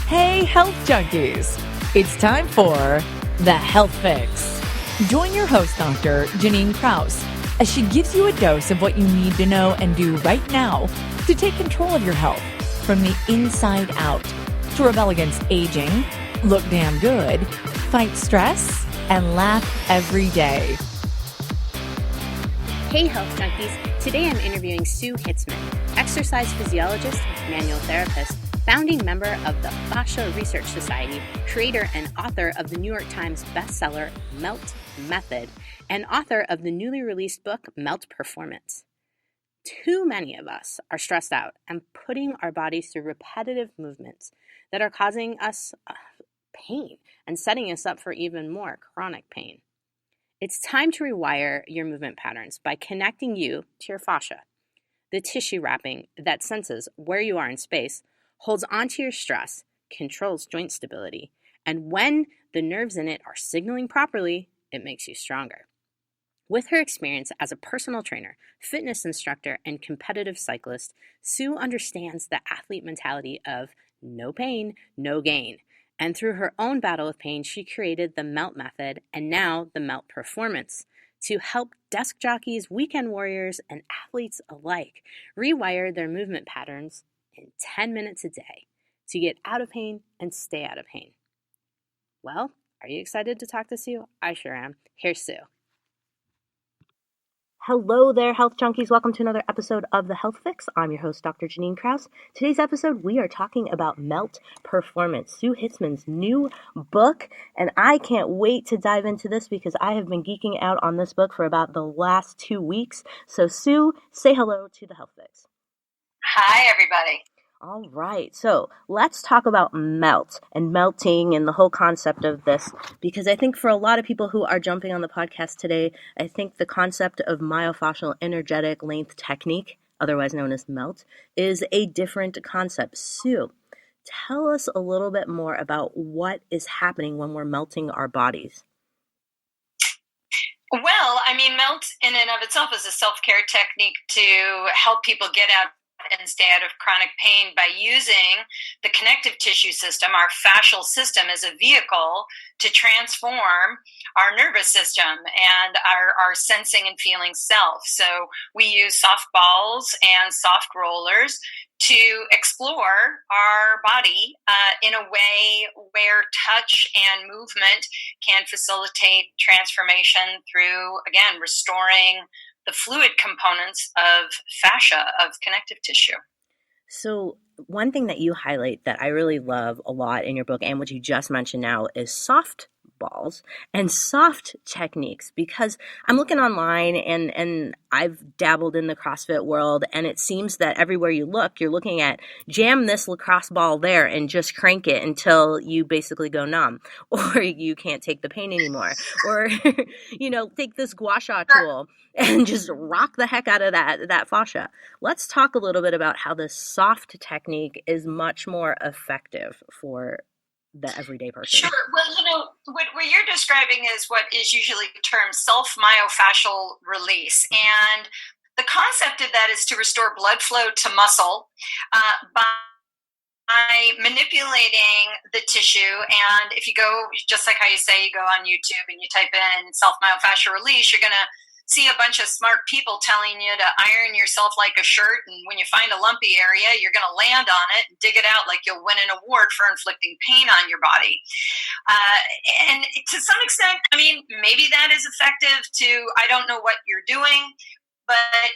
Hey, health junkies! It's time for the Health Fix. Join your host, Dr. Janine Krause, as she gives you a dose of what you need to know and do right now to take control of your health from the inside out, to rebel against aging, look damn good, fight stress, and laugh every day. Hey, health junkies! Today I'm interviewing Sue Hitzman, exercise physiologist, manual therapist, founding member of the Fascia Research Society, creator and author of the New York Times bestseller Melt Method, and author of the newly released book Melt Performance. Too many of us are stressed out and putting our bodies through repetitive movements that are causing us pain and setting us up for even more chronic pain. It's time to rewire your movement patterns by connecting you to your fascia, the tissue wrapping that senses where you are in space, holds onto your stress, controls joint stability, and when the nerves in it are signaling properly, it makes you stronger. With her experience as a personal trainer, fitness instructor, and competitive cyclist, Sue understands the athlete mentality of no pain, no gain. And through her own battle with pain, she created the Melt Method and now the Melt Performance to help desk jockeys, weekend warriors, and athletes alike rewire their movement patterns in 10 minutes a day to get out of pain and stay out of pain. Well, are you excited to talk to Sue? I sure am. Here's Sue. Hello there, health junkies. Welcome to another episode of The Health Fix. I'm your host, Dr. Janine Krause. Today's episode, we are talking about Melt Performance, Sue Hitzman's new book, and I can't wait to dive into this because I have been geeking out on this book for about the last 2 weeks. So, Sue, say hello to The Health Fix. Hi, everybody. All right, so let's talk about melt and melting and the whole concept of this, because I think for a lot of people who are jumping on the podcast today, I think the concept of myofascial energetic length technique, otherwise known as melt, is a different concept. Sue, tell us a little bit more about what is happening when we're melting our bodies. Well, melt in and of itself is a self-care technique to help people get out and stay out of chronic pain by using the connective tissue system, our fascial system, as a vehicle to transform our nervous system and our sensing and feeling self. So we use soft balls and soft rollers to explore our body in a way where touch and movement can facilitate transformation through, again, restoring the fluid components of fascia, of connective tissue. So one thing that you highlight that I really love a lot in your book, and what you just mentioned now, is soft balls and soft techniques, because I'm looking online and I've dabbled in the CrossFit world, and it seems that everywhere you look, you're looking at jam this lacrosse ball there and just crank it until you basically go numb, or you can't take the pain anymore, or take this gua sha tool and just rock the heck out of that fascia. Let's talk a little bit about how this soft technique is much more effective for the everyday person. Sure. Well, what you're describing is what is usually termed self-myofascial release. And the concept of that is to restore blood flow to muscle by manipulating the tissue. And if you go, just like how you say, you go on YouTube and you type in self-myofascial release, you're going to see a bunch of smart people telling you to iron yourself like a shirt, and when you find a lumpy area, you're going to land on it and dig it out like you'll win an award for inflicting pain on your body. And to some extent, maybe that is effective to, I don't know what you're doing, but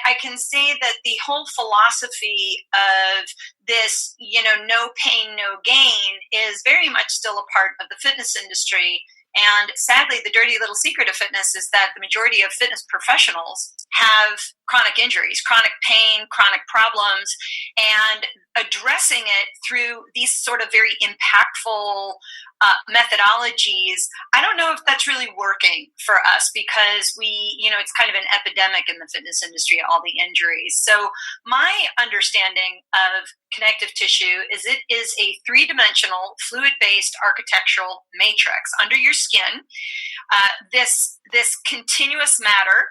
I can say that the whole philosophy of this, no pain, no gain, is very much still a part of the fitness industry. And sadly, the dirty little secret of fitness is that the majority of fitness professionals have chronic injuries, chronic pain, chronic problems, and addressing it through these sort of very impactful methodologies. I don't know if that's really working for us, because it's kind of an epidemic in the fitness industry, all the injuries. So my understanding of connective tissue is it is a three-dimensional fluid-based architectural matrix under your skin. This continuous matter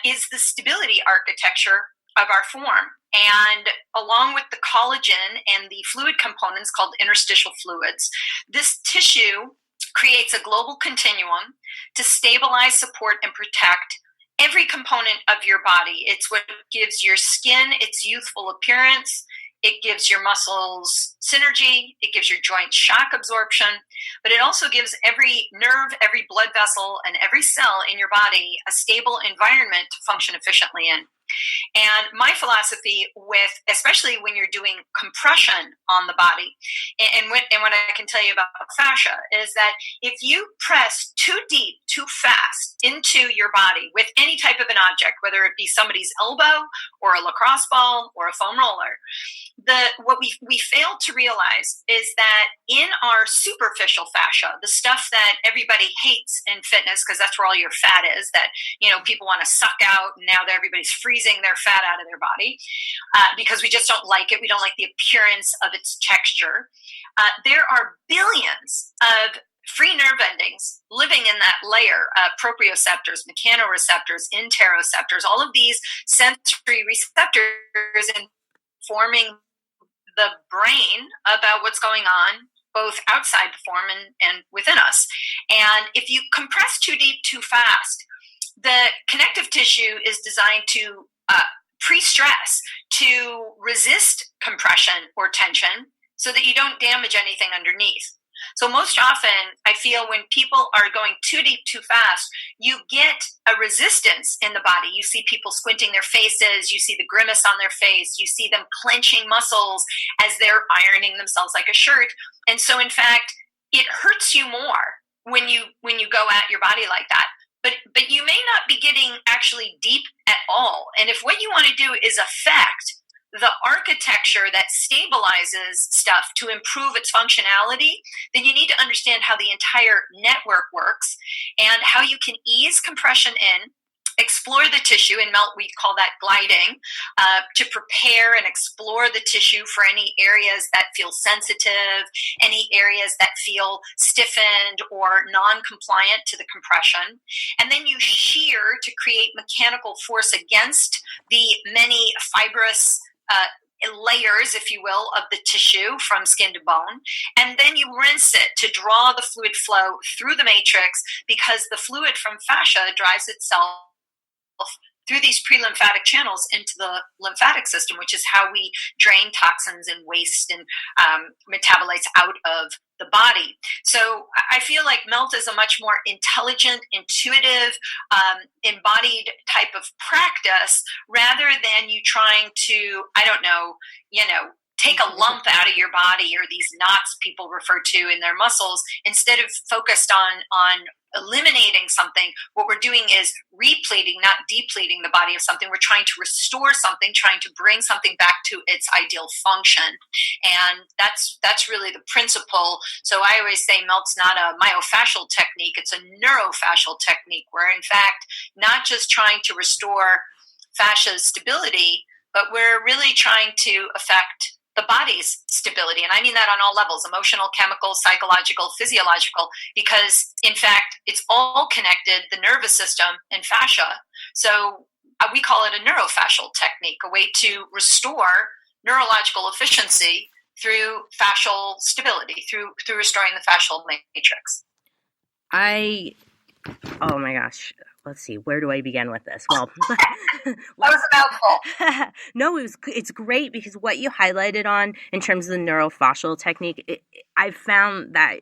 is the stability architecture of our form. And along with the collagen and the fluid components called interstitial fluids, this tissue creates a global continuum to stabilize, support, and protect every component of your body. It's what gives your skin its youthful appearance. It gives your muscles synergy. It gives your joints shock absorption. But it also gives every nerve, every blood vessel, and every cell in your body a stable environment to function efficiently in. And my philosophy with, especially when you're doing compression on the body, and what I can tell you about fascia is that if you press too deep, too fast into your body with any type of an object, whether it be somebody's elbow or a lacrosse ball or a foam roller, what we fail to realize is that in our superficial fascia, the stuff that everybody hates in fitness, because that's where all your fat is, that people want to suck out, and now that everybody's freezing their fat out of their body because we just don't like it. We don't like the appearance of its texture. There are billions of free nerve endings living in that layer, proprioceptors, mechanoreceptors, interoceptors, all of these sensory receptors informing the brain about what's going on both outside the form and within us. And if you compress too deep, too fast, the connective tissue is designed to pre-stress, to resist compression or tension so that you don't damage anything underneath. So most often, I feel when people are going too deep, too fast, you get a resistance in the body. You see people squinting their faces. You see the grimace on their face. You see them clenching muscles as they're ironing themselves like a shirt. And so, in fact, it hurts you more when you go at your body like that. But you may not be getting actually deep at all. And if what you want to do is affect the architecture that stabilizes stuff to improve its functionality, then you need to understand how the entire network works and how you can ease compression in, explore the tissue. In MELT, we call that gliding, to prepare and explore the tissue for any areas that feel sensitive, any areas that feel stiffened or non-compliant to the compression. And then you shear to create mechanical force against the many fibrous layers, if you will, of the tissue from skin to bone. And then you rinse it to draw the fluid flow through the matrix, because the fluid from fascia drives itself through these pre-lymphatic channels into the lymphatic system, which is how we drain toxins and waste and metabolites out of the body. So I feel like MELT is a much more intelligent, intuitive, embodied type of practice, rather than you trying to, take a lump out of your body, or these knots people refer to in their muscles. Instead of focused on eliminating something, what we're doing is repleting, not depleting the body of something. We're trying to restore something, trying to bring something back to its ideal function. And that's really the principle. So I always say MELT's not a myofascial technique, it's a neurofascial technique, where in fact, not just trying to restore fascia's stability, but we're really trying to affect the body's stability. And I mean that on all levels: emotional, chemical, psychological, physiological, because in fact, it's all connected, the nervous system and fascia. So we call it a neurofascial technique, a way to restore neurological efficiency through fascial stability, through restoring the fascial matrix. Oh my gosh. Let's see, where do I begin with this? Well, that was a mouthful. No, it's great, because what you highlighted on in terms of the neurofascial technique, I've found that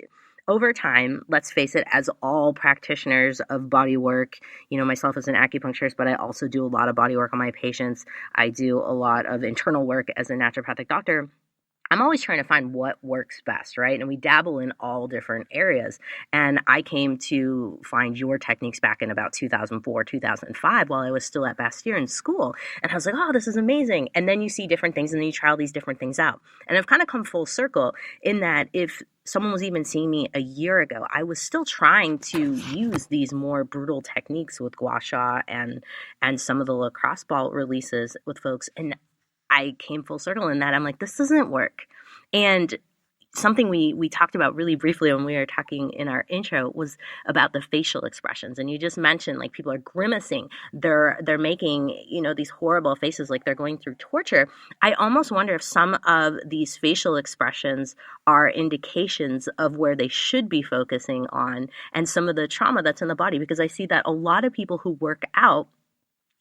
over time, let's face it, as all practitioners of body work, myself as an acupuncturist, but I also do a lot of body work on my patients. I do a lot of internal work as a naturopathic doctor. I'm always trying to find what works best, right? And we dabble in all different areas. And I came to find your techniques back in about 2004, 2005, while I was still at Bastyr in school. And I was like, oh, this is amazing. And then you see different things, and then you try all these different things out. And I've kind of come full circle in that if someone was even seeing me a year ago, I was still trying to use these more brutal techniques with gua sha and some of the lacrosse ball releases with folks. And I came full circle in that I'm like, this doesn't work. And something we talked about really briefly when we were talking in our intro was about the facial expressions. And you just mentioned like people are grimacing. They're making, these horrible faces like they're going through torture. I almost wonder if some of these facial expressions are indications of where they should be focusing on and some of the trauma that's in the body, because I see that a lot of people who work out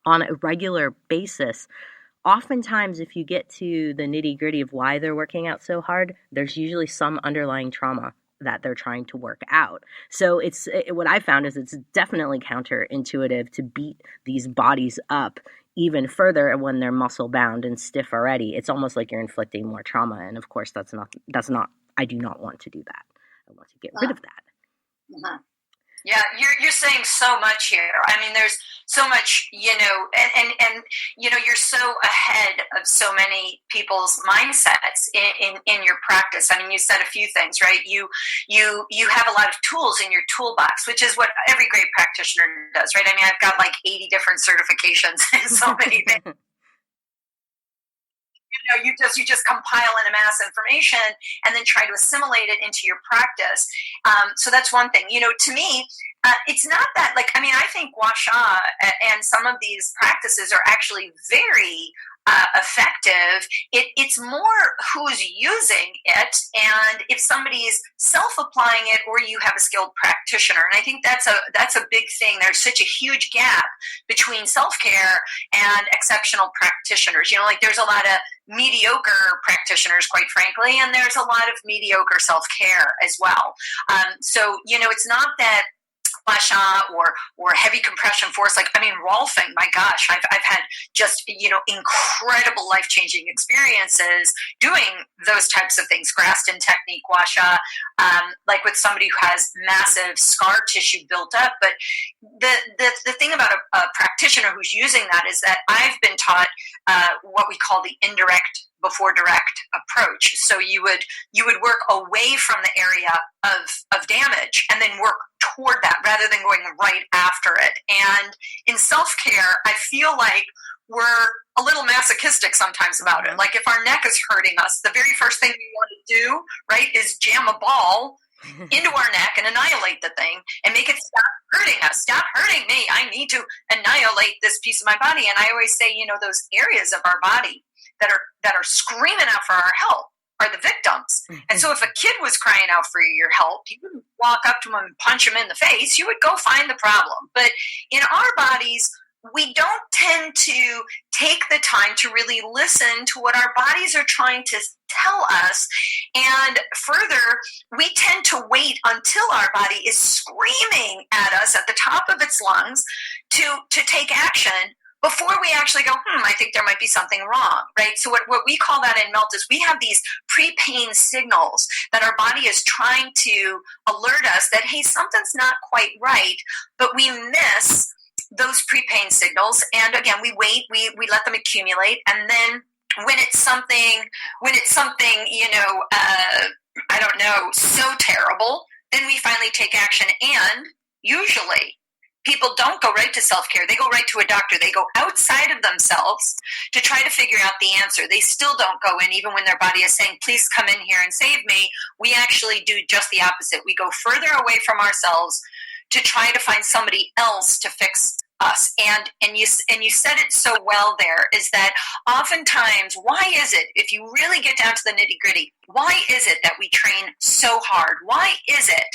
on a regular basis, oftentimes, if you get to the nitty gritty of why they're working out so hard, there's usually some underlying trauma that they're trying to work out. So what I found is it's definitely counterintuitive to beat these bodies up even further when they're muscle bound and stiff already. It's almost like you're inflicting more trauma. And of course, that's not, I do not want to do that. I want to get rid of that. Mm-hmm. Yeah, you're saying so much here. I mean, there's so much, and you're so ahead of so many people's mindsets in your practice. I mean, you said a few things, right? You have a lot of tools in your toolbox, which is what every great practitioner does, right? I mean, I've got like 80 different certifications and so many things. You just compile and amass information and then try to assimilate it into your practice. So that's one thing. To me, it's not that I think Gua Sha and some of these practices are actually very effective. It's more who's using it, and if somebody's self-applying it, or you have a skilled practitioner. And I think that's a big thing. There's such a huge gap between self-care and exceptional practitioners. There's a lot of mediocre practitioners, quite frankly, and there's a lot of mediocre self-care as well. So it's not that Gua Sha or heavy compression force, Rolfing, my gosh, I've had just, incredible life-changing experiences doing those types of things. Graston technique, Gua Sha, like with somebody who has massive scar tissue built up. But the thing about a practitioner who's using that is that I've been taught what we call the indirect before direct approach. So you would work away from the area of damage and then work toward that rather than going right after it. And in self-care, I feel like we're a little masochistic sometimes about it. Like if our neck is hurting us, the very first thing we want to do, right, is jam a ball into our neck and annihilate the thing and make it stop hurting us. Stop hurting me. I need to annihilate this piece of my body. And I always say, those areas of our body that are screaming out for our help are the victims. And so if a kid was crying out for your help, you wouldn't walk up to him and punch him in the face. You would go find the problem. But in our bodies, we don't tend to take the time to really listen to what our bodies are trying to tell us. And further, we tend to wait until our body is screaming at us at the top of its lungs to take action before we actually go, I think there might be something wrong, right? So what we call that in MELT is we have these pre-pain signals that our body is trying to alert us that, hey, something's not quite right, but we miss those pre-pain signals. And again, we wait, we let them accumulate. And then when it's something, I don't know, so terrible, then we finally take action. And usually people don't go right to self-care. They go right to a doctor. They go outside of themselves to try to figure out the answer. They still don't go in, even when their body is saying, please come in here and save me. We actually do just the opposite. We go further away from ourselves to try to find somebody else to fix us. And you said it so well there, is that oftentimes, why is it, if you really get down to the nitty-gritty, why is it that we train so hard? Why is it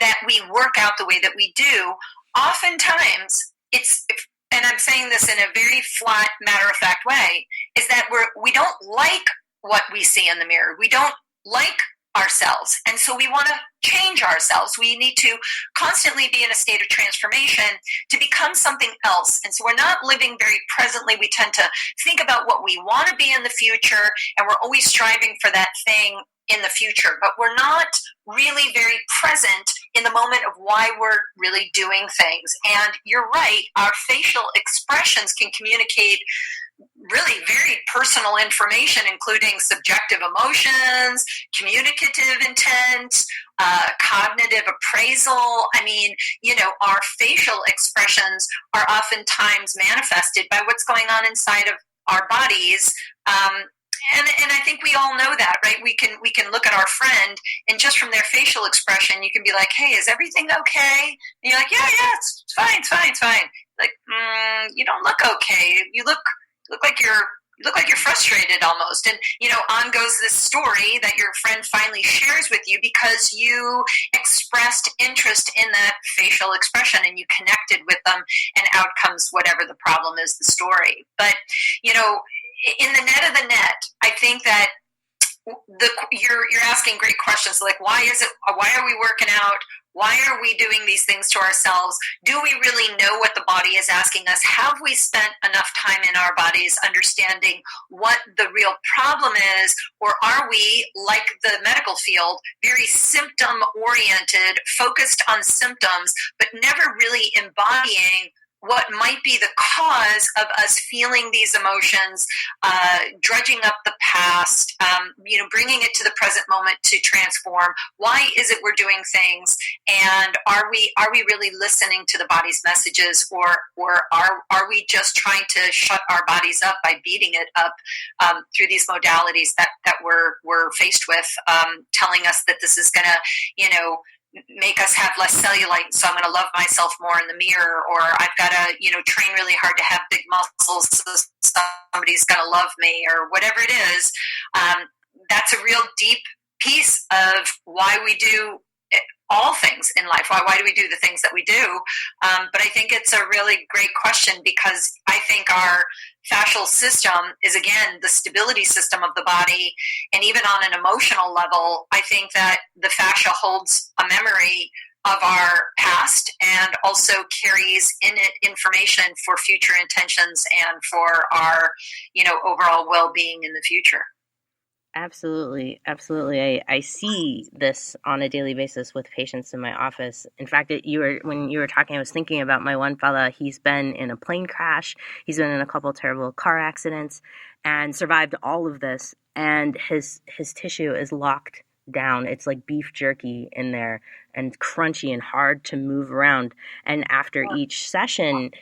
that we work out the way that we do? Oftentimes, and I'm saying this in a very flat, matter-of-fact way, is that we don't like what we see in the mirror. We don't like ourselves. And so we want to change ourselves. We need to constantly be in a state of transformation to become something else. And so we're not living very presently. We tend to think about what we want to be in the future, and we're always striving for that thing in the future, but we're not really very present in the moment of why we're really doing things. And you're right, our facial expressions can communicate really very personal information, including subjective emotions, communicative intent, cognitive appraisal. I mean, our facial expressions are oftentimes manifested by what's going on inside of our bodies. And I think we we all know that, right? We can look at our friend, and just from their facial expression, you can be like, hey, is everything okay? And you're like, yeah, it's fine, it's fine, it's fine. Like, you don't look okay. You look like you're frustrated almost. And, on goes this story that your friend finally shares with you because you expressed interest in that facial expression and you connected with them, and out comes whatever the problem is, the story. But, in the net of the net, I think that you're asking great questions like, why are we working out? Why are we doing these things to ourselves? Do we really know what the body is asking us? Have we spent enough time in our bodies understanding what the real problem is? Or are we, like the medical field, very symptom-oriented, focused on symptoms, but never really embodying what might be the cause of us feeling these emotions, drudging up the past, bringing it to the present moment to transform? Why is it we're doing things? And are we really listening to the body's messages, or are we just trying to shut our bodies up by beating it up through these modalities that we're faced with, telling us that this is going to, make us have less cellulite, so I'm going to love myself more in the mirror, or I've got to, train really hard to have big muscles so somebody's going to love me, or whatever it is. That's a real deep piece of why we do all things in life. Why do we do the things that we do? But I think it's a really great question, because I think our fascial system is, again, the stability system of the body. And even on an emotional level, I think that the fascia holds a memory of our past and also carries in it information for future intentions and for our, overall well-being in the future. Absolutely. Absolutely. I see this on a daily basis with patients in my office. In fact, when you were talking, I was thinking about my one fella. He's been in a plane crash. He's been in a couple of terrible car accidents and survived all of this. And his tissue is locked down. It's like beef jerky in there and crunchy and hard to move around. And after each session,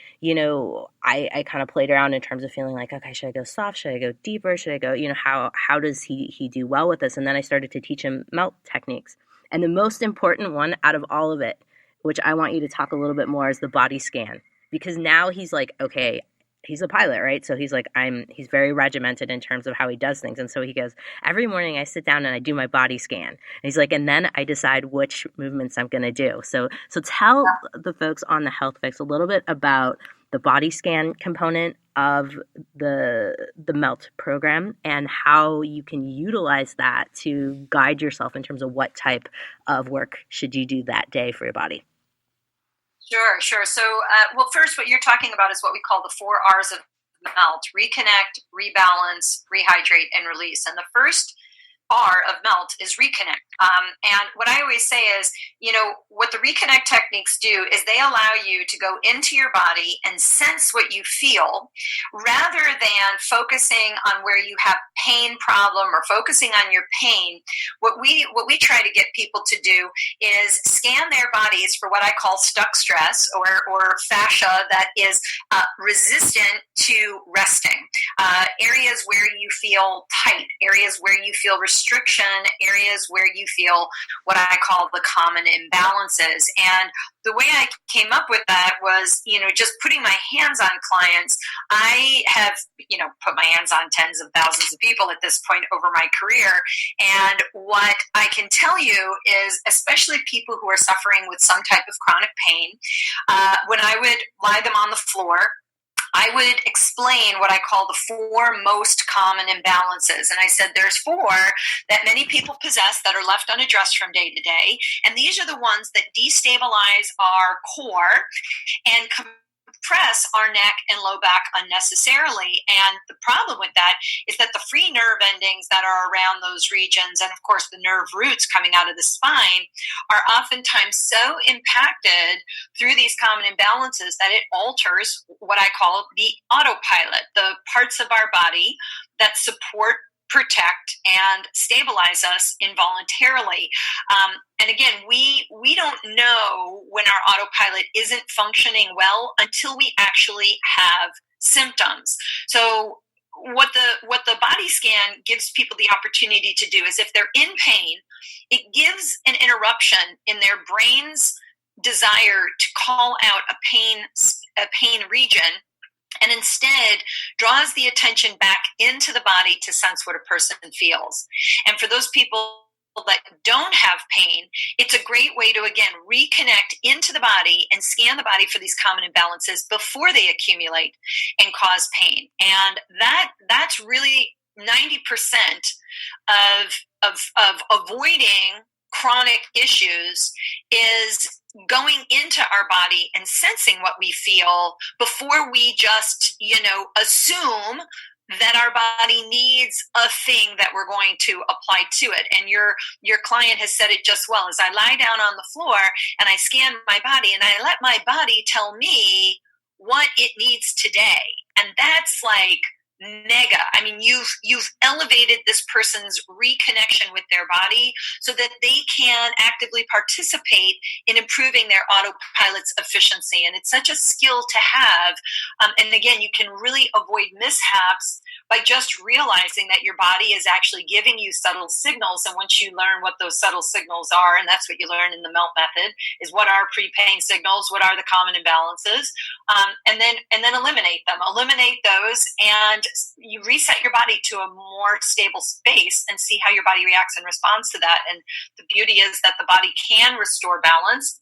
I kind of played around in terms of feeling like, okay, should I go soft? Should I go deeper? Should I go, how does he do well with this? And then I started to teach him melt techniques. And the most important one out of all of it, which I want you to talk a little bit more, is the body scan. Because now he's like, okay, he's a pilot, right? So he's like, he's very regimented in terms of how he does things. And so he goes, every morning I sit down and I do my body scan. And he's like, and then I decide which movements I'm going to do. So tell the folks on the Health Fix a little bit about the body scan component of the MELT program and how you can utilize that to guide yourself in terms of what type of work should you do that day for your body. Sure. So, first, what you're talking about is what we call the 4 R's of MELT: reconnect, rebalance, rehydrate, and release. And the first R of MELT is reconnect. And what I always say is, what the reconnect techniques do is they allow you to go into your body and sense what you feel, rather than focusing on where you have pain problem or focusing on your pain. What we try to get people to do is scan their bodies for what I call stuck stress, or fascia that is resistant to resting. Areas where you feel tight, areas where you feel restriction, areas where you feel what I call the common imbalances. And the way I came up with that was, just putting my hands on clients. I have, put my hands on tens of thousands of people at this point over my career. And what I can tell you is, especially people who are suffering with some type of chronic pain, when I would lie them on the floor, I would explain what I call the 4 most common imbalances. And I said there's 4 that many people possess that are left unaddressed from day to day. And these are the ones that destabilize our core and compress our neck and low back unnecessarily. And the problem with that is that the free nerve endings that are around those regions, and of course the nerve roots coming out of the spine, are oftentimes so impacted through these common imbalances that it alters what I call the autopilot, the parts of our body that support, protect, and stabilize us involuntarily. And again, we don't know when our autopilot isn't functioning well until we actually have symptoms. So what the body scan gives people the opportunity to do is, if they're in pain, it gives an interruption in their brain's desire to call out a pain region, and instead draws the attention back into the body to sense what a person feels. And for those people that don't have pain, it's a great way to, again, reconnect into the body and scan the body for these common imbalances before they accumulate and cause pain. And that's really 90% of avoiding chronic issues, is going into our body and sensing what we feel before we just, assume that our body needs a thing that we're going to apply to it. And your client has said it just well, as I lie down on the floor and I scan my body and I let my body tell me what it needs today. And that's like mega. I mean, you've elevated this person's reconnection with their body so that they can actively participate in improving their autopilot's efficiency. And it's such a skill to have. And again, you can really avoid mishaps by just realizing that your body is actually giving you subtle signals. And once you learn what those subtle signals are, and that's what you learn in the MELT method, is what are pre-pain signals, what are the common imbalances, and then eliminate them. Eliminate those, and you reset your body to a more stable space and see how your body reacts and responds to that. And the beauty is that the body can restore balance,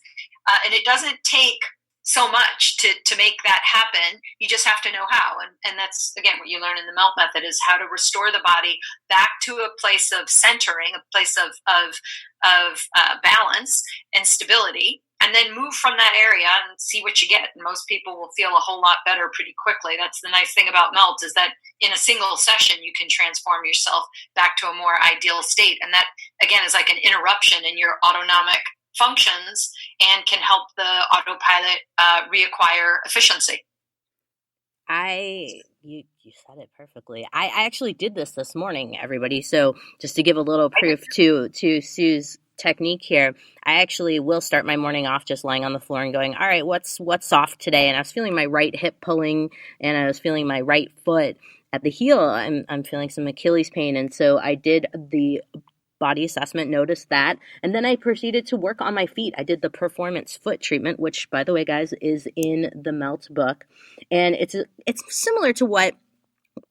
and it doesn't take so much to make that happen. You just have to know how. And that's, again, what you learn in the MELT method, is how to restore the body back to a place of centering, a place of balance and stability, and then move from that area and see what you get. And most people will feel a whole lot better pretty quickly. That's the nice thing about MELT, is that in a single session, you can transform yourself back to a more ideal state. And that, again, is like an interruption in your autonomic functions and can help the autopilot reacquire efficiency. You said it perfectly. I actually did this morning, everybody. So just to give a little proof to Sue's technique here, I actually will start my morning off just lying on the floor and going, all right, what's soft today? And I was feeling my right hip pulling, and I was feeling my right foot at the heel. I'm feeling some Achilles pain. And so I did the body assessment, noticed that, and then I proceeded to work on my feet. I did the performance foot treatment, which, by the way, guys, is in the MELT book, and it's similar to what,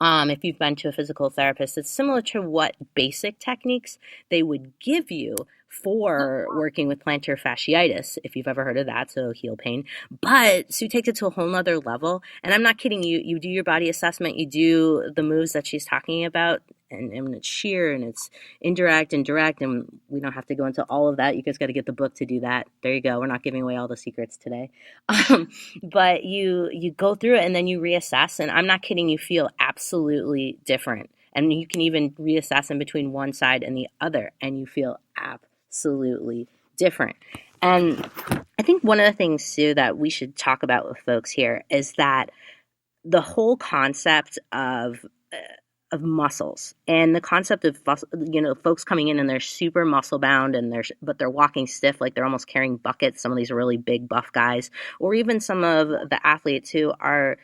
if you've been to a physical therapist, it's similar to what basic techniques they would give you for working with plantar fasciitis, if you've ever heard of that, so heel pain. But Sue takes it to a whole nother level, and I'm not kidding you. You do your body assessment, you do the moves that she's talking about, and it's shear, and it's indirect and direct, and we don't have to go into all of that. You guys got to get the book to do that. There you go. We're not giving away all the secrets today. But you go through it, and then you reassess, and I'm not kidding, you feel absolutely different. And you can even reassess in between one side and the other, and you feel absolutely different. And I think one of the things, Sue, that we should talk about with folks here is that the whole concept of muscles, and the concept of, folks coming in and they're super muscle bound, but they're walking stiff, like they're almost carrying buckets, some of these really big buff guys, or even some of the athletes who are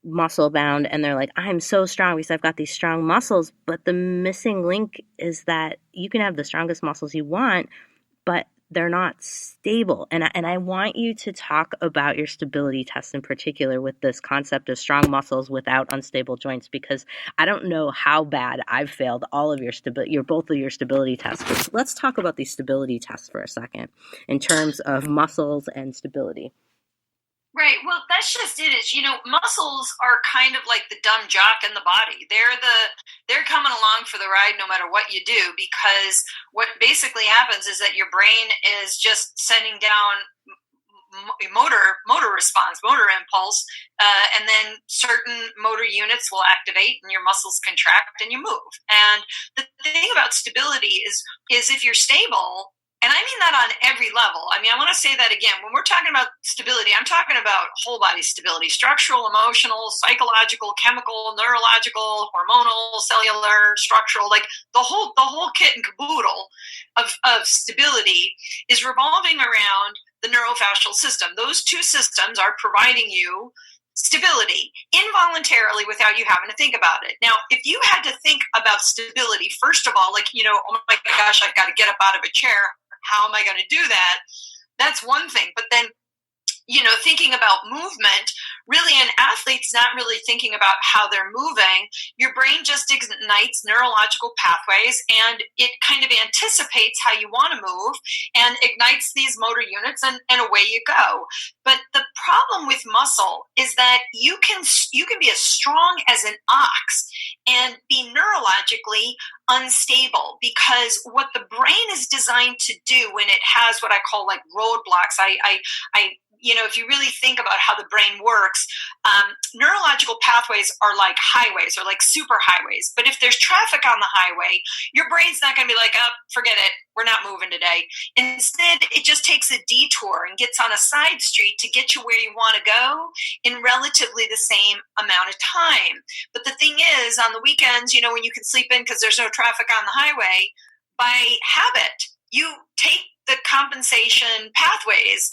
muscle bound and they're like, I'm so strong because I've got these strong muscles. But the missing link is that you can have the strongest muscles you want, but they're not stable. And I want you to talk about your stability test in particular with this concept of strong muscles without unstable joints, because I don't know how bad I've failed all of both of your stability tests. But let's talk about these stability tests for a second in terms of muscles and stability. Right. Well, that's just it. Is, muscles are kind of like the dumb jock in the body. They're coming along for the ride no matter what you do, because what basically happens is that your brain is just sending down motor response, motor impulse, and then certain motor units will activate and your muscles contract and you move. And the thing about stability is if you're stable, and I mean that on every level. I mean, I want to say that again. When we're talking about stability, I'm talking about whole body stability: structural, emotional, psychological, chemical, neurological, hormonal, cellular, structural, like the whole kit and caboodle of stability is revolving around the neurofascial system. Those two systems are providing you stability involuntarily without you having to think about it. Now, if you had to think about stability, first of all, like, oh my gosh, I've got to get up out of a chair. How am I going to do that? That's one thing. But then, thinking about movement, really an athlete's not really thinking about how they're moving. Your brain just ignites neurological pathways and it kind of anticipates how you want to move and ignites these motor units and away you go. But the problem with muscle is that you can be as strong as an ox and be neurologically unstable, because what the brain is designed to do when it has what I call like roadblocks, if you really think about how the brain works, neurological pathways are like highways or like super highways. But if there's traffic on the highway, your brain's not going to be like, oh, forget it, we're not moving today. Instead, it just takes a detour and gets on a side street to get you where you want to go in relatively the same amount of time. But the thing is, on the weekends, when you can sleep in because there's no traffic on the highway, by habit, you take the compensation pathways.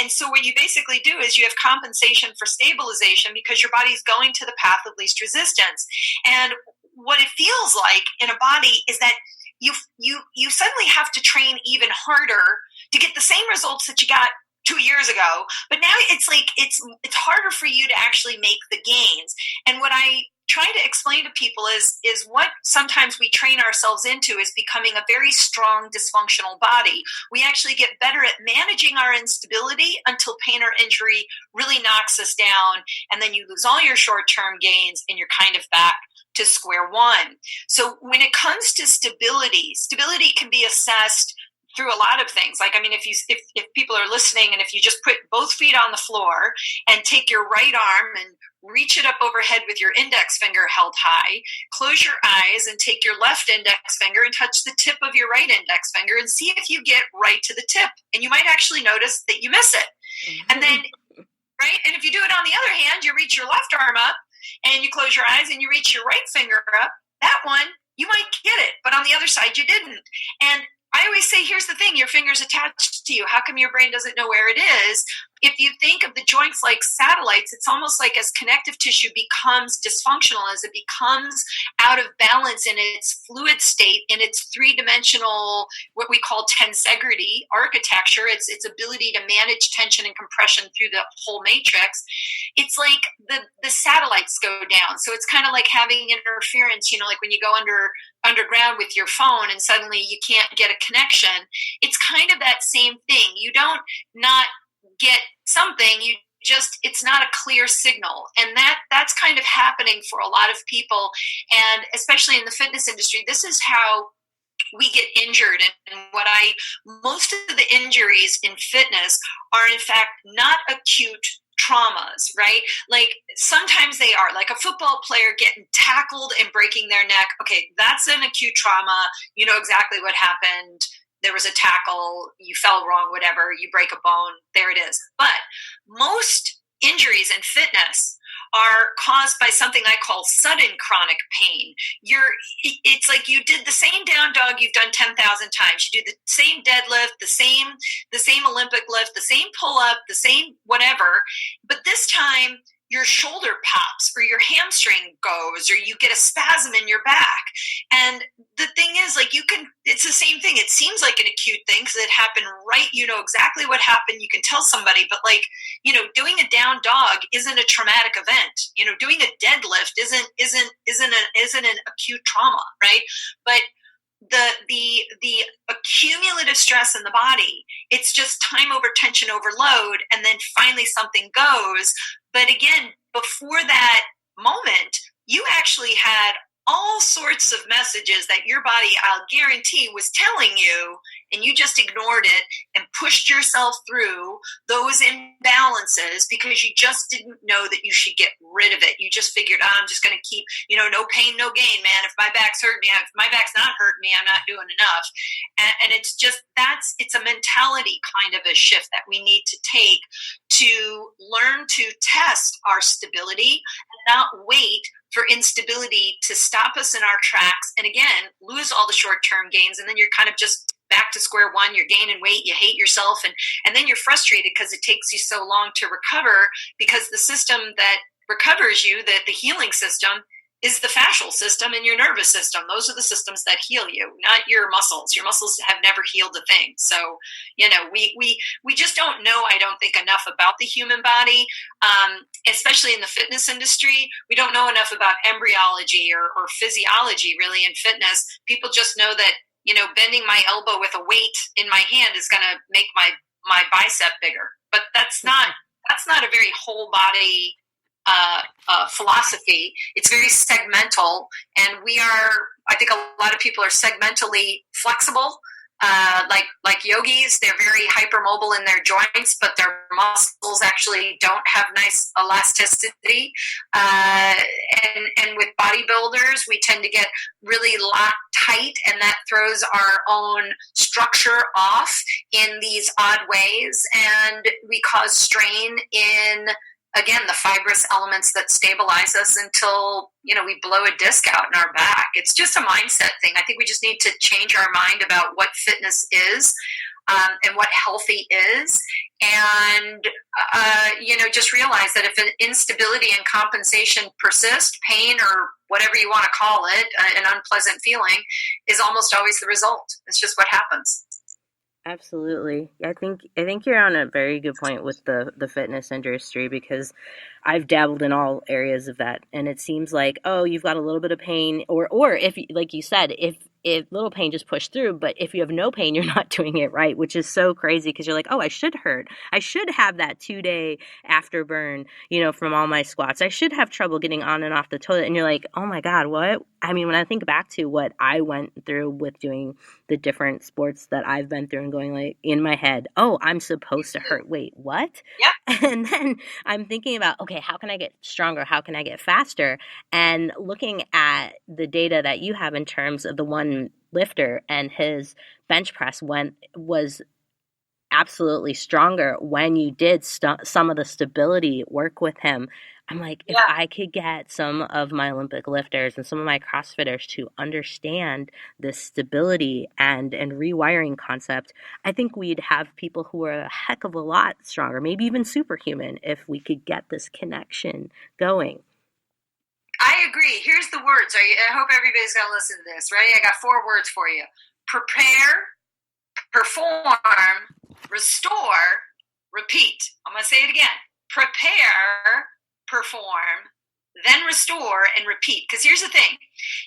And so what you basically do is you have compensation for stabilization because your body's going to the path of least resistance. And what it feels like in a body is that you suddenly have to train even harder to get the same results that you got 2 years ago. But now it's like it's harder for you to actually make the gains. And what I try to explain to people is what sometimes we train ourselves into is becoming a very strong dysfunctional body. We actually get better at managing our instability until pain or injury really knocks us down, and then you lose all your short-term gains and you're kind of back to square one. So when it comes to stability can be assessed through a lot of things. Like, if people are listening, and if you just put both feet on the floor and take your right arm and reach it up overhead with your index finger held high, close your eyes and take your left index finger and touch the tip of your right index finger and see if you get right to the tip. And you might actually notice that you miss it. Mm-hmm. And then, right? And if you do it on the other hand, you reach your left arm up and you close your eyes and you reach your right finger up. That one, you might get it, but on the other side, you didn't. And I always say, here's the thing, your finger's attached to you. How come your brain doesn't know where it is? If you think of the joints like satellites, it's almost like as connective tissue becomes dysfunctional, as it becomes out of balance in its fluid state, in its three-dimensional, what we call tensegrity architecture, its ability to manage tension and compression through the whole matrix, it's like the satellites go down. So it's kind of like having interference, like when you go underground with your phone and suddenly you can't get a connection. It's kind of that same thing. You don't not get something, it's not a clear signal. And that's kind of happening for a lot of people. And especially in the fitness industry, this is how we get injured. And most of the injuries in fitness are in fact not acute traumas, right? Like sometimes they are, like a football player getting tackled and breaking their neck. Okay, that's an acute trauma. You know exactly what happened. There was a tackle, you fell wrong, whatever, you break a bone, there it is. But most injuries in fitness are caused by something I call sudden chronic pain. It's like you did the same down dog you've done 10,000 times. You do the same deadlift, the same Olympic lift, the same pull up, the same whatever. But this time your shoulder pops or your hamstring goes or you get a spasm in your back. And the thing is, like, it's the same thing. It seems like an acute thing because it happened right. You know exactly what happened. You can tell somebody, but doing a down dog isn't a traumatic event. Doing a deadlift isn't an acute trauma, right? But the accumulative stress in the body, it's just time over tension overload, and then finally something goes. But again, before that moment, you actually had all sorts of messages that your body, I'll guarantee, was telling you, and you just ignored it and pushed yourself through those imbalances because you just didn't know that you should get rid of it. You just figured, I'm just going to keep, no pain, no gain, man. If my back's hurting me, if my back's not hurting me, I'm not doing enough. And it's just, it's a mentality kind of a shift that we need to take to learn to test our stability and not wait for instability to stop us in our tracks and again lose all the short-term gains, and then you're kind of just back to square one, you're gaining weight, you hate yourself, and then you're frustrated because it takes you so long to recover, because the system that recovers you, the healing system, is the fascial system in your nervous system. Those are the systems that heal you, not your muscles. Your muscles have never healed a thing. So, we just don't know, I don't think, enough about the human body, especially in the fitness industry. We don't know enough about embryology or physiology, really, in fitness. People just know that, bending my elbow with a weight in my hand is going to make my bicep bigger. But that's not a very whole body philosophy. It's very segmental, and I think a lot of people are segmentally flexible, like yogis. They're very hypermobile in their joints, but their muscles actually don't have nice elasticity. And with bodybuilders, we tend to get really locked tight, and that throws our own structure off in these odd ways, and we cause strain in, again, the fibrous elements that stabilize us until, we blow a disc out in our back. It's just a mindset thing. I think we just need to change our mind about what fitness is, and what healthy is. And, just realize that if an instability and compensation persist, pain or whatever you want to call it, an unpleasant feeling, is almost always the result. It's just what happens. Absolutely. I think you're on a very good point with the fitness industry, because I've dabbled in all areas of that, and it seems like, oh, you've got a little bit of pain, or if, like you said, if little pain, just push through. But if you have no pain, you're not doing it right, which is so crazy, because you're like, oh, I should have that 2-day afterburn, from all my squats. I should have trouble getting on and off the toilet. And you're like, oh my God, what? I mean, when I think back to what I went through with doing the different sports that I've been through, and going like in my head, oh, I'm supposed to hurt. Wait, what? Yeah. And then I'm thinking about, okay, how can I get stronger? How can I get faster? And looking at the data that you have in terms of the one lifter, and his bench press was absolutely stronger when you did some of the stability work with him. I'm like, if I could get some of my Olympic lifters and some of my CrossFitters to understand this stability and rewiring concept, I think we'd have people who are a heck of a lot stronger, maybe even superhuman, if we could get this connection going. I agree. Here's the words. I hope everybody's going to listen to this, right? I got 4 words for you. Prepare, perform, restore, repeat. I'm going to say it again. Prepare, perform, then restore, and repeat. Because here's the thing.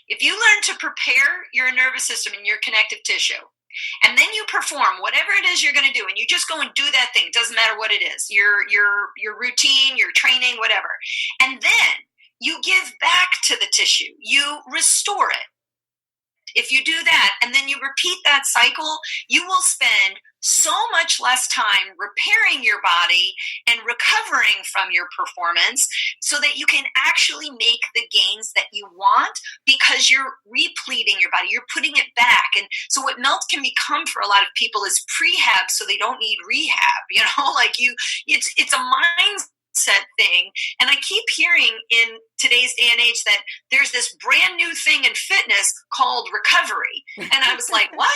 If you learn to prepare your nervous system and your connective tissue, and then you perform whatever it is you're going to do, and you just go and do that thing, doesn't matter what it is, your routine, your training, whatever, and then you give back to the tissue, you restore it. If you do that and then you repeat that cycle, you will spend so much less time repairing your body and recovering from your performance, so that you can actually make the gains that you want, because you're repleting your body, you're putting it back. And so what melt can become for a lot of people is prehab, so they don't need rehab. It's a mindset thing. And I keep hearing in today's day and age that there's this brand new thing in fitness called recovery. And I was like, what?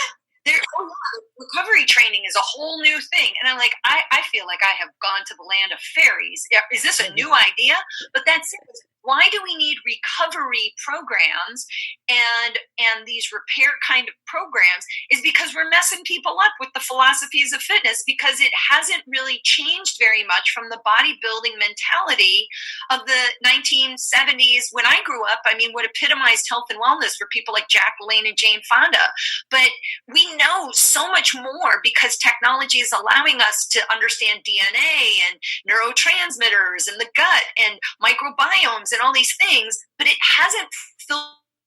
Recovery training is a whole new thing. And I'm like, I feel like I have gone to the land of fairies. Is this a new idea? But that's it. Why do we need recovery programs and these repair kind of programs? Is because we're messing people up with the philosophies of fitness, because it hasn't really changed very much from the bodybuilding mentality of the 1970s when I grew up. I mean, what epitomized health and wellness were people like Jack LaLanne and Jane Fonda. But we know so much more, because technology is allowing us to understand DNA and neurotransmitters and the gut and microbiomes and all these things, but it hasn't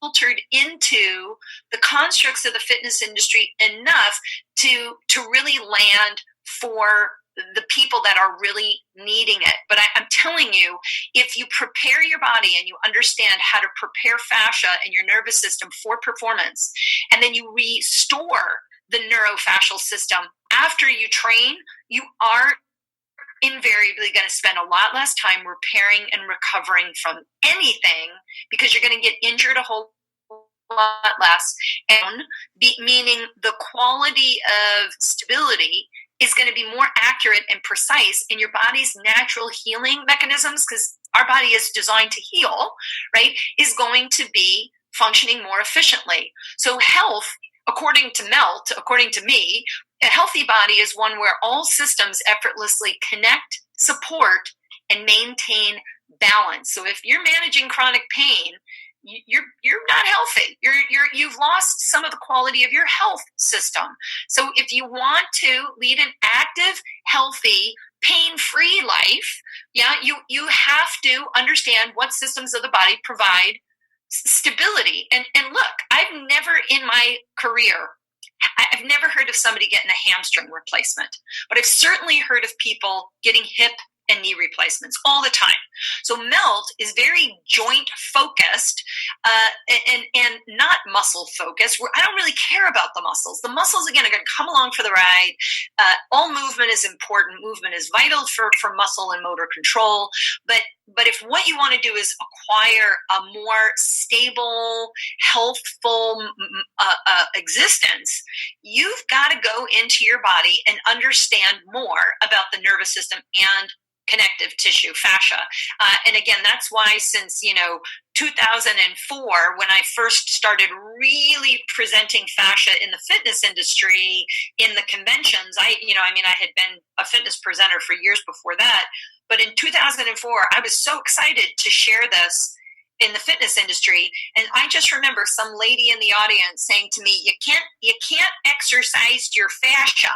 filtered into the constructs of the fitness industry enough to really land for the people that are really needing it. But I'm telling you, if you prepare your body and you understand how to prepare fascia and your nervous system for performance, and then you restore the neurofascial system after you train, you are invariably going to spend a lot less time repairing and recovering from anything, because you're going to get injured a whole lot less, and meaning the quality of stability is going to be more accurate and precise in your body's natural healing mechanisms, because our body is designed to heal, right, is going to be functioning more efficiently. So health, according to MELT, according to me, a healthy body is one where all systems effortlessly connect, support, and maintain balance. So if you're managing chronic pain, you're not healthy. You've lost some of the quality of your health system. So if you want to lead an active, healthy, pain-free life, you have to understand what systems of the body provide stability. And look, I've never in my career, I've never heard of somebody getting a hamstring replacement, but I've certainly heard of people getting hip and knee replacements all the time. So MELT is very joint focused and not muscle focused. I don't really care about the muscles. The muscles, again, are going to come along for the ride. All movement is important. Movement is vital for muscle and motor control. But if what you want to do is acquire a more stable, healthful existence, you've got to go into your body and understand more about the nervous system and connective tissue, fascia. And again, that's why since, 2004, when I first started really presenting fascia in the fitness industry, in the conventions, I had been a fitness presenter for years before that. But in 2004, I was so excited to share this in the fitness industry. And I just remember some lady in the audience saying to me, you can't exercise your fascia.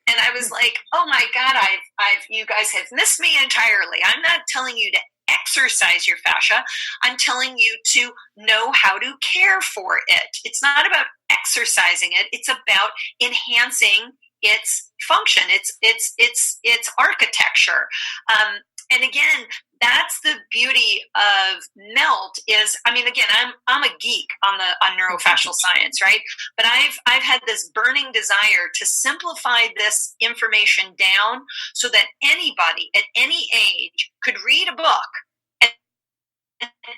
And I was like, oh my God, you guys have missed me entirely. I'm not telling you to exercise your fascia. I'm telling you to know how to care for it. It's not about exercising it. It's about enhancing its function, its architecture. And again, that's the beauty of MELT is, again, I'm a geek on neurofascial science, right? But I've had this burning desire to simplify this information down so that anybody at any age could read a book and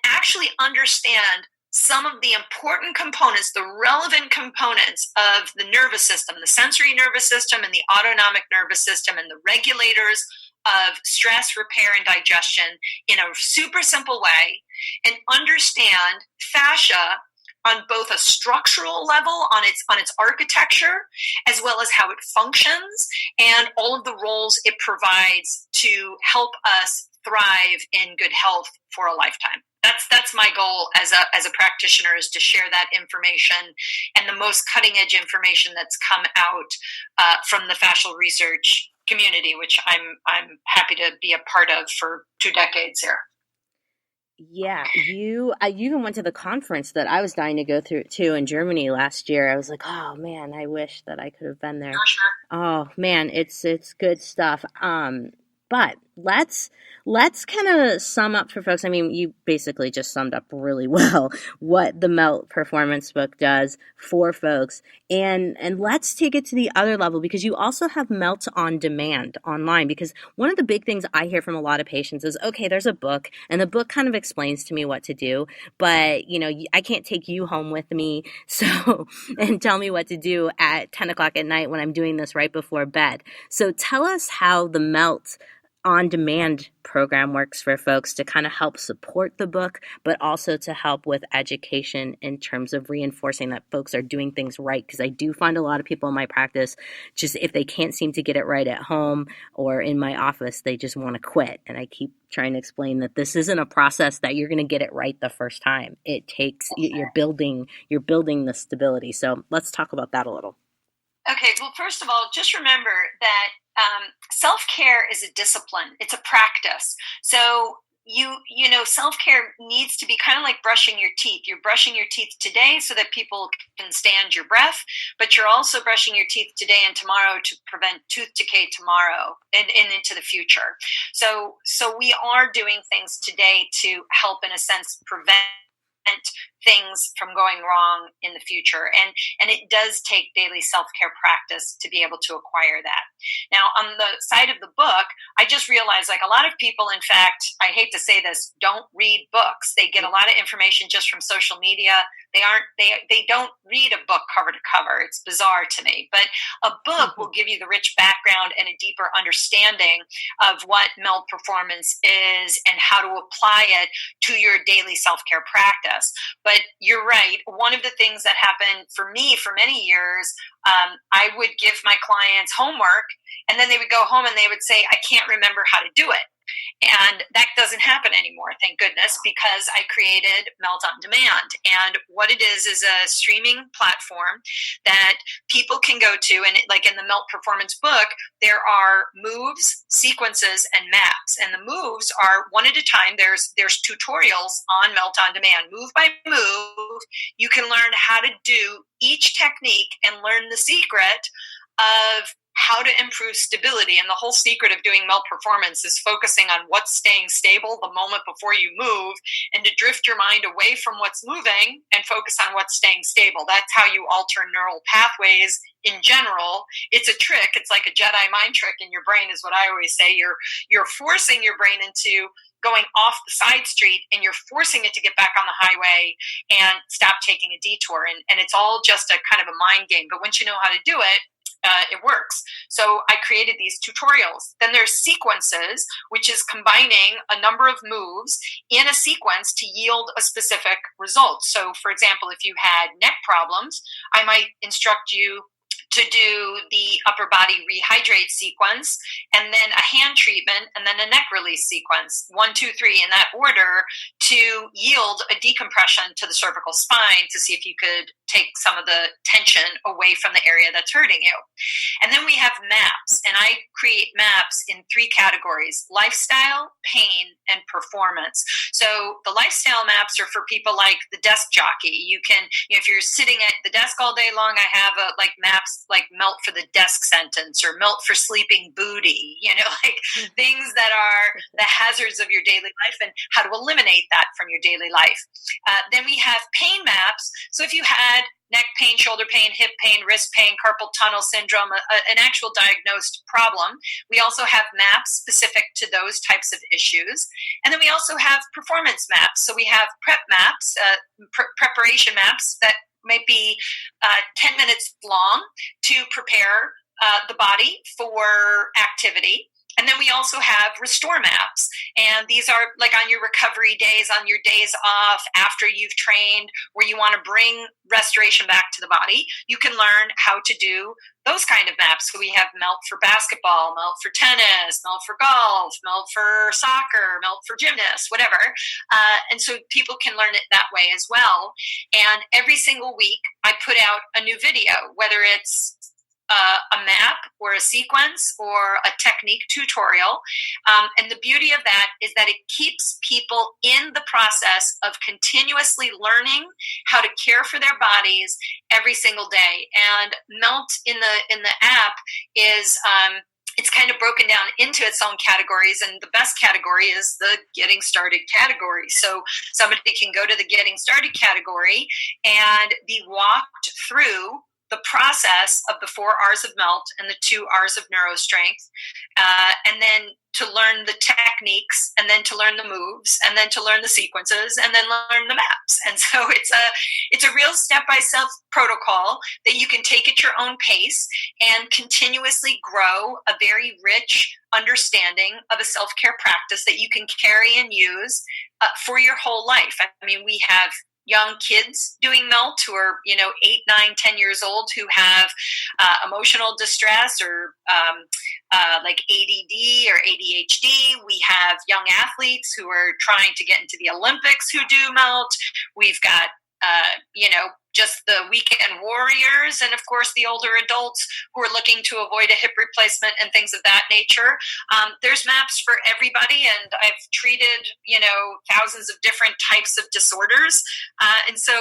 actually understand some of the important components, the relevant components of the nervous system, the sensory nervous system and the autonomic nervous system and the regulators of stress, repair, and digestion in a super simple way, and understand fascia on both a structural level, on its architecture, as well as how it functions, and all of the roles it provides to help us thrive in good health for a lifetime. That's my goal as a practitioner, is to share that information and the most cutting edge information that's come out from the fascial research community, which I'm happy to be a part of for 2 decades here. Yeah, you even went to the conference that I was dying to go through to in Germany last year. I was like, oh man, I wish that I could have been there. Oh, sure. Oh man, it's good stuff. But let's kind of sum up for folks. You basically just summed up really well what the MELT Performance Book does for folks. And let's take it to the other level, because you also have MELT on demand online. Because one of the big things I hear from a lot of patients is, okay, there's a book and the book kind of explains to me what to do, but I can't take you home with me and tell me what to do at 10 o'clock at night when I'm doing this right before bed. So tell us how the MELT on-demand program works for folks to kind of help support the book, but also to help with education in terms of reinforcing that folks are doing things right. Because I do find a lot of people in my practice, just if they can't seem to get it right at home or in my office, they just want to quit. And I keep trying to explain that this isn't a process that you're going to get it right the first time. It takes, you're building the stability. So let's talk about that a little. Okay, well, first of all, just remember that self-care is a discipline. It's a practice. So self-care needs to be kind of like brushing your teeth. You're brushing your teeth today so that people can stand your breath, but you're also brushing your teeth today and tomorrow to prevent tooth decay tomorrow and into the future. So we are doing things today to help, in a sense, prevent things from going wrong in the future. And it does take daily self-care practice to be able to acquire that. Now, on the side of the book, I just realized, like, a lot of people, in fact, I hate to say this, don't read books. They get a lot of information just from social media. They don't read a book cover to cover. It's bizarre to me. But a book will give you the rich background and a deeper understanding of what MELT performance is and how to apply it to your daily self-care practice. But you're right. One of the things that happened for me for many years, I would give my clients homework, and then they would go home and they would say, I can't remember how to do it. And that doesn't happen anymore, thank goodness, because I created MELT on Demand. And what it is a streaming platform that people can go to. And like in the MELT Performance book, there are moves, sequences, and maps. And the moves are one at a time. There's tutorials on MELT on Demand. Move by move, you can learn how to do each technique and learn the secret of how to improve stability. And the whole secret of doing MELT performance is focusing on what's staying stable the moment before you move, and to drift your mind away from what's moving and focus on what's staying stable. That's how you alter neural pathways in general. It's a trick. It's like a Jedi mind trick in your brain, is what I always say. You're forcing your brain into going off the side street, and you're forcing it to get back on the highway and stop taking a detour. And it's all just a kind of a mind game. But once you know how to do it, it works. So I created these tutorials. Then there's sequences, which is combining a number of moves in a sequence to yield a specific result. So, for example, if you had neck problems, I might instruct you to do the upper body rehydrate sequence, and then a hand treatment, and then a neck release sequence, 1, 2, 3 in that order, to yield a decompression to the cervical spine to see if you could take some of the tension away from the area that's hurting you. And then we have maps, and I create maps in 3 categories: lifestyle, pain, and performance. So the lifestyle maps are for people like the desk jockey. You can, if you're sitting at the desk all day long, I have like maps like MELT for the desk sentence, or MELT for sleeping booty, like things that are the hazards of your daily life and how to eliminate that from your daily life. Then we have pain maps. So if you had neck pain, shoulder pain, hip pain, wrist pain, carpal tunnel syndrome, an actual diagnosed problem, we also have maps specific to those types of issues. And then we also have performance maps. So we have prep maps, preparation maps that might be 10 minutes long to prepare the body for activity. And then we also have restore maps. And these are like on your recovery days, on your days off, after you've trained, where you want to bring restoration back to the body. You can learn how to do those kind of maps. So we have MELT for basketball, MELT for tennis, MELT for golf, MELT for soccer, MELT for gymnasts, whatever. And so people can learn it that way as well. And every single week I put out a new video, whether it's a map or a sequence or a technique tutorial. And the beauty of that is that it keeps people in the process of continuously learning how to care for their bodies every single day. And MELT in the app is it's kind of broken down into its own categories, and the best category is the getting started category. So somebody can go to the getting started category and be walked through the process of the 4 R's of MELT and the 2 R's of neurostrength, and then to learn the techniques, and then to learn the moves, and then to learn the sequences, and then learn the maps. And so it's a real step-by-step protocol that you can take at your own pace and continuously grow a very rich understanding of a self-care practice that you can carry and use for your whole life. I mean, we have young kids doing MELT who are, 8, 9, 10 years old, who have emotional distress or like ADD or ADHD. We have young athletes who are trying to get into the Olympics who do MELT. We've got, just the weekend warriors, and of course the older adults who are looking to avoid a hip replacement and things of that nature. There's maps for everybody, and I've treated, thousands of different types of disorders. And so,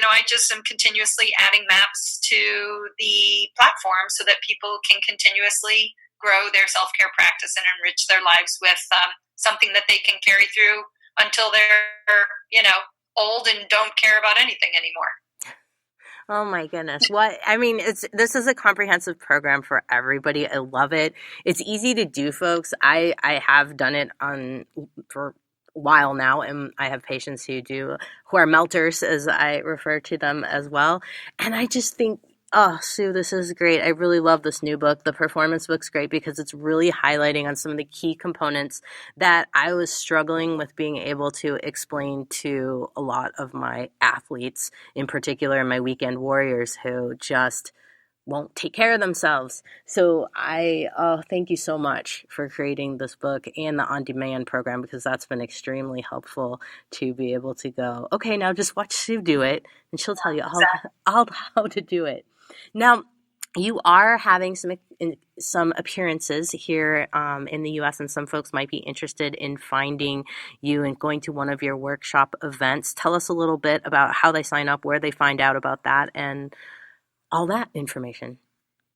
I just am continuously adding maps to the platform so that people can continuously grow their self-care practice and enrich their lives with something that they can carry through until they're, old and don't care about anything anymore. Oh my goodness. This is a comprehensive program for everybody. I love it. It's easy to do, folks. I have done it for a while now, and I have patients who are melters, as I refer to them as well. And I just think, oh, Sue, this is great. I really love this new book. The performance book's great because it's really highlighting on some of the key components that I was struggling with being able to explain to a lot of my athletes, in particular my weekend warriors who just won't take care of themselves. So thank you so much for creating this book and the on-demand program, because that's been extremely helpful to be able to go, okay, now just watch Sue do it, and she'll tell you all how to do it. Now, you are having some appearances here in the U.S., and some folks might be interested in finding you and going to one of your workshop events. Tell us a little bit about how they sign up, where they find out about that, and all that information.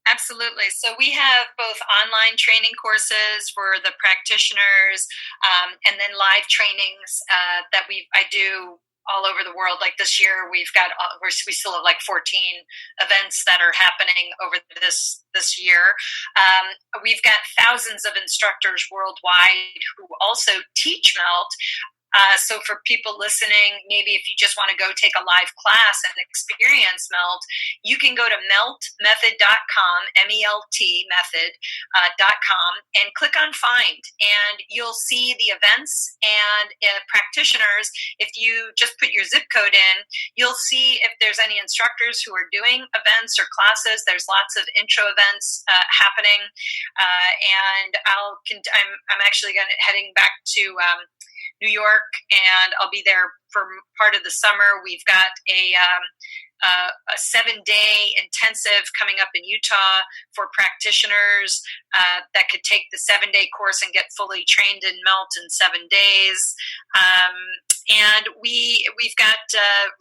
Absolutely. So we have both online training courses for the practitioners, and then live trainings that I do all over the world. Like this year, we still have like 14 events that are happening over this year. We've got thousands of instructors worldwide who also teach melt. So for people listening, maybe if you just want to go take a live class and experience melt, you can go to meltmethod.com, MELT method.com, and click on find, and you'll see the events and practitioners. If you just put your zip code in, you'll see if there's any instructors who are doing events or classes. There's lots of intro events happening, and I'm actually heading back to New York, and I'll be there for part of the summer. We've got a 7-day intensive coming up in Utah for practitioners that could take the 7-day course and get fully trained in melt in 7 days. And we've got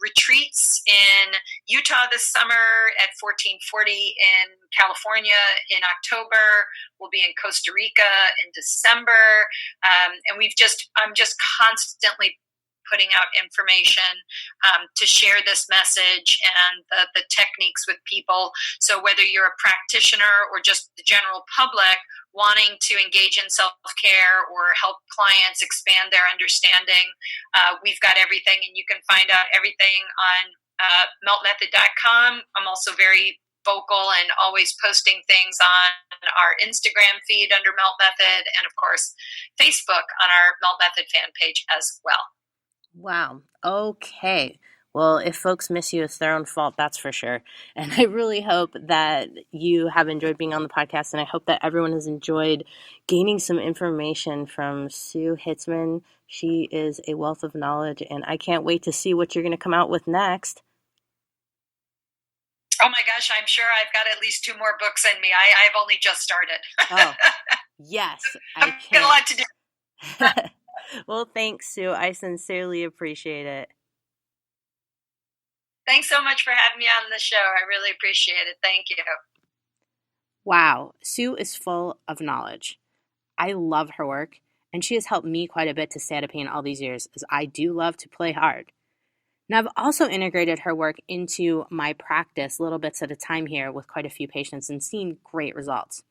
retreats in Utah this summer, at 1440 in California in October. We'll be in Costa Rica in December. And I'm just constantly putting out information to share this message and the techniques with people. So whether you're a practitioner or just the general public wanting to engage in self-care or help clients expand their understanding, we've got everything, and you can find out everything on meltmethod.com. I'm also very vocal and always posting things on our Instagram feed under Melt Method, and of course Facebook on our Melt Method fan page as well. Wow. Okay. Well, if folks miss you, it's their own fault, that's for sure. And I really hope that you have enjoyed being on the podcast, and I hope that everyone has enjoyed gaining some information from Sue Hitzman. She is a wealth of knowledge, and I can't wait to see what you're going to come out with next. Oh my gosh, I'm sure I've got at least 2 more books in me. I've only just started. Oh, yes. I've got a lot to do. Well, thanks, Sue. I sincerely appreciate it. Thanks so much for having me on the show. I really appreciate it. Thank you. Wow, Sue is full of knowledge. I love her work, and she has helped me quite a bit to stay out of pain all these years, as I do love to play hard. Now, I've also integrated her work into my practice little bits at a time here with quite a few patients and seen great results.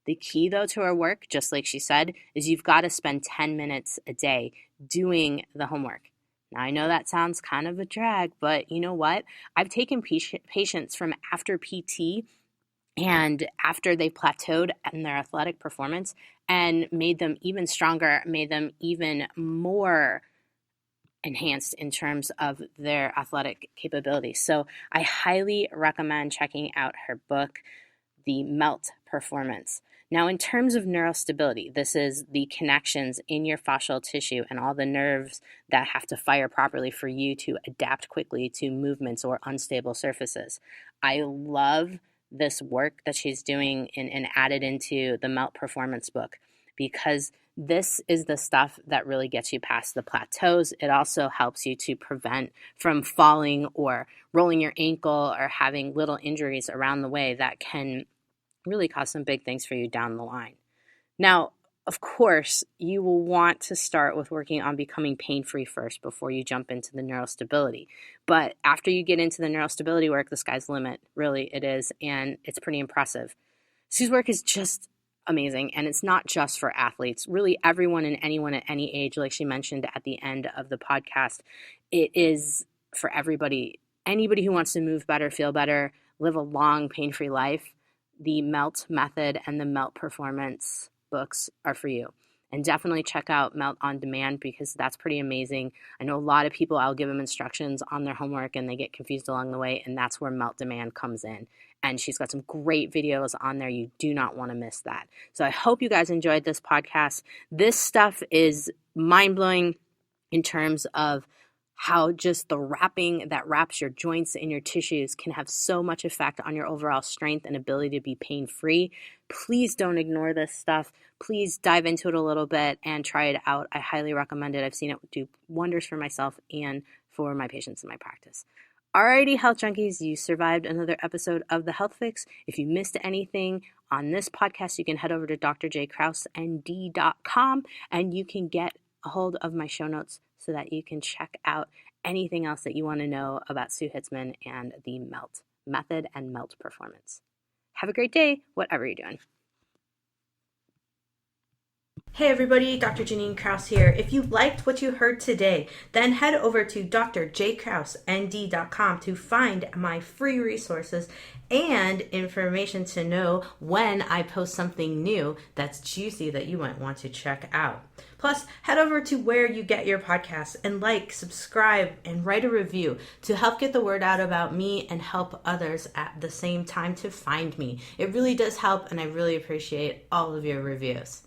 The key, though, to her work, just like she said, is you've got to spend 10 minutes a day doing the homework. Now, I know that sounds kind of a drag, but you know what? I've taken patients from after PT and after they plateaued in their athletic performance and made them even stronger, made them even more enhanced in terms of their athletic capabilities. So I highly recommend checking out her book, The Melt Performance. Now, in terms of neurostability, this is the connections in your fascial tissue and all the nerves that have to fire properly for you to adapt quickly to movements or unstable surfaces. I love this work that she's doing and added into the Melt Performance book, because this is the stuff that really gets you past the plateaus. It also helps you to prevent from falling or rolling your ankle or having little injuries around the way that can really cause some big things for you down the line. Now, of course, you will want to start with working on becoming pain-free first before you jump into the neurostability. But after you get into the neurostability work, the sky's the limit. Really, it is, and it's pretty impressive. Sue's work is just amazing, and it's not just for athletes. Really, everyone and anyone at any age, like she mentioned at the end of the podcast, it is for everybody. Anybody who wants to move better, feel better, live a long, pain-free life, the MELT method and the MELT performance books are for you. And definitely check out MELT on Demand because that's pretty amazing. I know a lot of people, I'll give them instructions on their homework and they get confused along the way, and that's where MELT Demand comes in. And she's got some great videos on there. You do not want to miss that. So I hope you guys enjoyed this podcast. This stuff is mind-blowing in terms of how just the wrapping that wraps your joints and your tissues can have so much effect on your overall strength and ability to be pain-free. Please don't ignore this stuff. Please dive into it a little bit and try it out. I highly recommend it. I've seen it do wonders for myself and for my patients in my practice. Alrighty, health junkies, you survived another episode of The Health Fix. If you missed anything on this podcast, you can head over to drjkrausend.com and you can get a hold of my show notes so that you can check out anything else that you want to know about Sue Hitzman and the MELT method and MELT performance. Have a great day, whatever you're doing. Hey everybody, Dr. Janine Kraus here. If you liked what you heard today, then head over to drjkrausend.com to find my free resources and information to know when I post something new that's juicy that you might want to check out. Plus, head over to where you get your podcasts and like, subscribe, and write a review to help get the word out about me and help others at the same time to find me. It really does help, and I really appreciate all of your reviews.